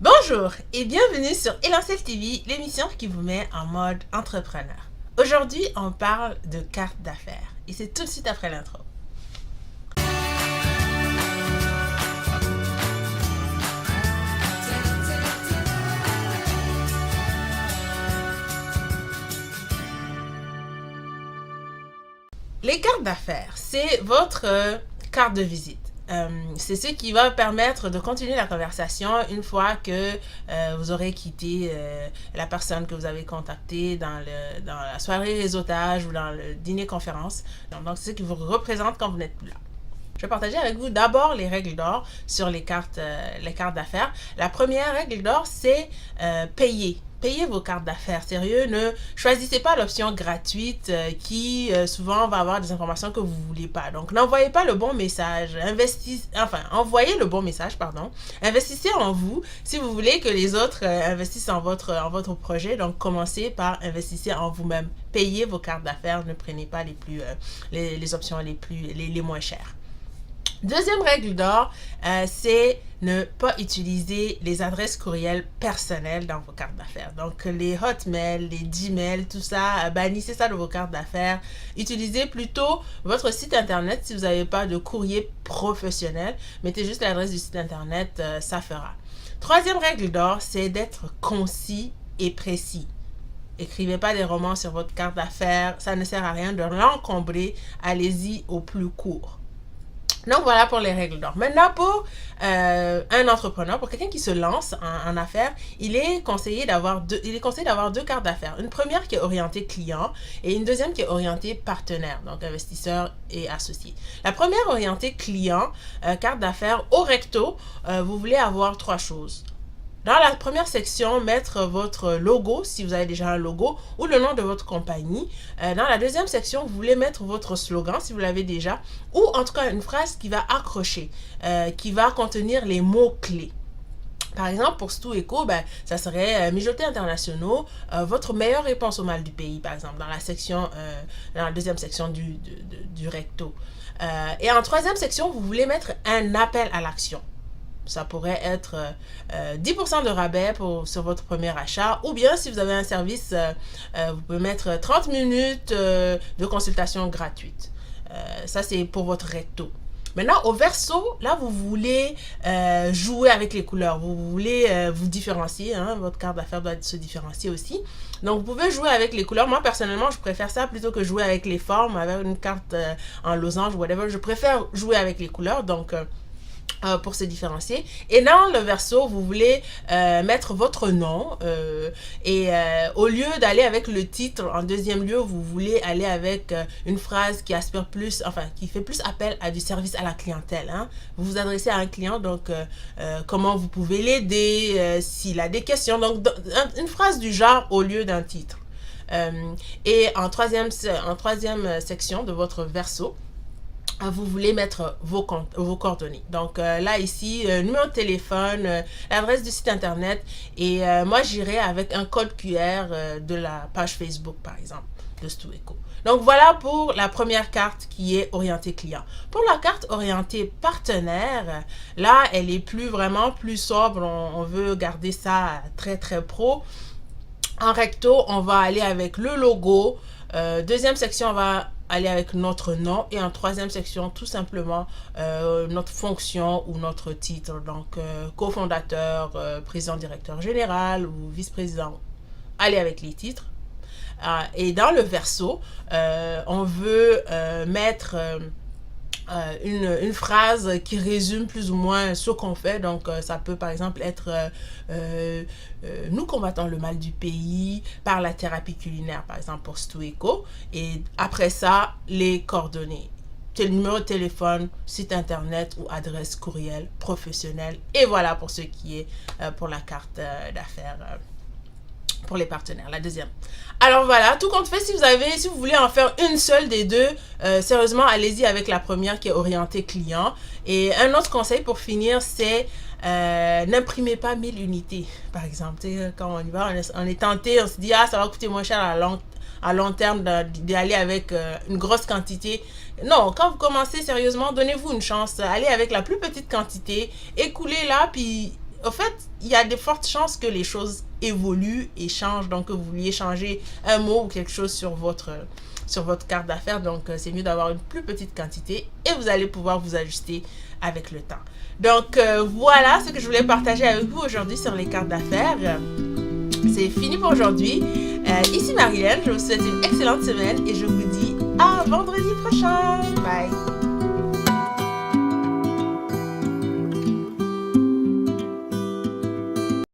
Bonjour et bienvenue sur Élancel TV, l'émission qui vous met en mode entrepreneur. Aujourd'hui, on parle de carte d'affaires et c'est tout de suite après l'intro. Les cartes d'affaires, c'est votre carte de visite. C'est ce qui va permettre de continuer la conversation une fois que vous aurez quitté la personne que vous avez contactée dans la soirée réseautage ou dans le dîner conférence. Donc c'est ce qui vous représente quand vous n'êtes plus là. Je vais partager avec vous d'abord les règles d'or sur les cartes d'affaires. La première règle d'or, c'est payer. Payez vos cartes d'affaires. Sérieux, ne choisissez pas l'option gratuite qui souvent va avoir des informations que vous ne voulez pas. Donc, n'envoyez pas le bon message. Envoyez le bon message, pardon. Investissez en vous si vous voulez que les autres investissent en votre projet. Donc, commencez par investir en vous-même. Payez vos cartes d'affaires. Ne prenez pas les options les moins chères. Deuxième règle d'or, c'est ne pas utiliser les adresses courriels personnelles dans vos cartes d'affaires. Donc, les Hotmail, les Gmail, tout ça, bannissez ça de vos cartes d'affaires. Utilisez plutôt votre site internet si vous n'avez pas de courrier professionnel. Mettez juste l'adresse du site internet, ça fera. Troisième règle d'or, c'est d'être concis et précis. Écrivez pas des romans sur votre carte d'affaires, ça ne sert à rien de l'encombrer. Allez-y au plus court. Donc, voilà pour les règles d'or. Maintenant, pour un entrepreneur, pour quelqu'un qui se lance en affaires, il est conseillé d'avoir deux cartes d'affaires. Une première qui est orientée client et une deuxième qui est orientée partenaire, donc investisseur et associé. La première orientée client, carte d'affaires au recto, vous voulez avoir trois choses. Dans la première section, mettre votre logo, si vous avez déjà un logo, ou le nom de votre compagnie. Dans la deuxième section, vous voulez mettre votre slogan, si vous l'avez déjà, ou en tout cas une phrase qui va accrocher, qui va contenir les mots-clés. Par exemple, pour Stu Eco, ça serait mijoter internationaux, votre meilleure réponse au mal du pays, par exemple, dans la deuxième section du recto. Et en troisième section, vous voulez mettre un appel à l'action. Ça pourrait être 10% de rabais sur votre premier achat, ou bien si vous avez un service, vous pouvez mettre 30 minutes de consultation gratuite. Ça, c'est pour votre recto. Maintenant, au verso, là, vous voulez jouer avec les couleurs. Vous voulez vous différencier. Votre carte d'affaires doit se différencier aussi. Donc, vous pouvez jouer avec les couleurs. Moi, personnellement, je préfère ça plutôt que jouer avec les formes, avec une carte en losange, whatever. Je préfère jouer avec les couleurs. Donc, pour se différencier. Et dans le verso, vous voulez mettre votre nom et au lieu d'aller avec le titre en deuxième lieu, vous voulez aller avec une phrase qui aspire plus, qui fait plus appel à du service à la clientèle. Vous vous adressez à un client, donc comment vous pouvez l'aider, s'il a des questions. Donc, une phrase du genre au lieu d'un titre. Et en troisième section de votre verso, vous voulez mettre vos coordonnées. Donc là, ici, numéro de téléphone, l'adresse du site internet et moi, j'irai avec un code QR de la page Facebook, par exemple, de Stu Eco. Donc voilà pour la première carte qui est orientée client. Pour la carte orientée partenaire, là, elle est vraiment plus sobre. On veut garder ça très, très pro. En recto, on va aller avec le logo. Deuxième section, on va aller avec notre nom et en troisième section, tout simplement, notre fonction ou notre titre. Donc, cofondateur, président, directeur général ou vice-président. Allez avec les titres. Et dans le verso, on veut mettre une phrase qui résume plus ou moins ce qu'on fait. Donc, ça peut par exemple être nous combattons le mal du pays par la thérapie culinaire, par exemple pour Stu Eco. Et après ça, les coordonnées. Numéro de téléphone, site internet ou adresse courriel professionnelle. Et voilà pour ce qui est pour la carte d'affaires pour les partenaires, la deuxième. Alors voilà, tout compte fait, si vous voulez en faire une seule des deux, sérieusement, allez-y avec la première qui est orientée client. Et un autre conseil pour finir, c'est n'imprimez pas 1000 unités, par exemple. Quand on y va, on est tenté, on se dit, ça va coûter moins cher à long terme d'y aller avec une grosse quantité. Non, quand vous commencez sérieusement, donnez-vous une chance. Allez avec la plus petite quantité, écoulez-la, puis au fait, il y a de fortes chances que les choses évoluent et changent, donc que vous vouliez changer un mot ou quelque chose sur votre carte d'affaires. Donc, c'est mieux d'avoir une plus petite quantité et vous allez pouvoir vous ajuster avec le temps. Donc, voilà ce que je voulais partager avec vous aujourd'hui sur les cartes d'affaires. C'est fini pour aujourd'hui. Ici Marilyn, je vous souhaite une excellente semaine et je vous dis à vendredi prochain. Bye!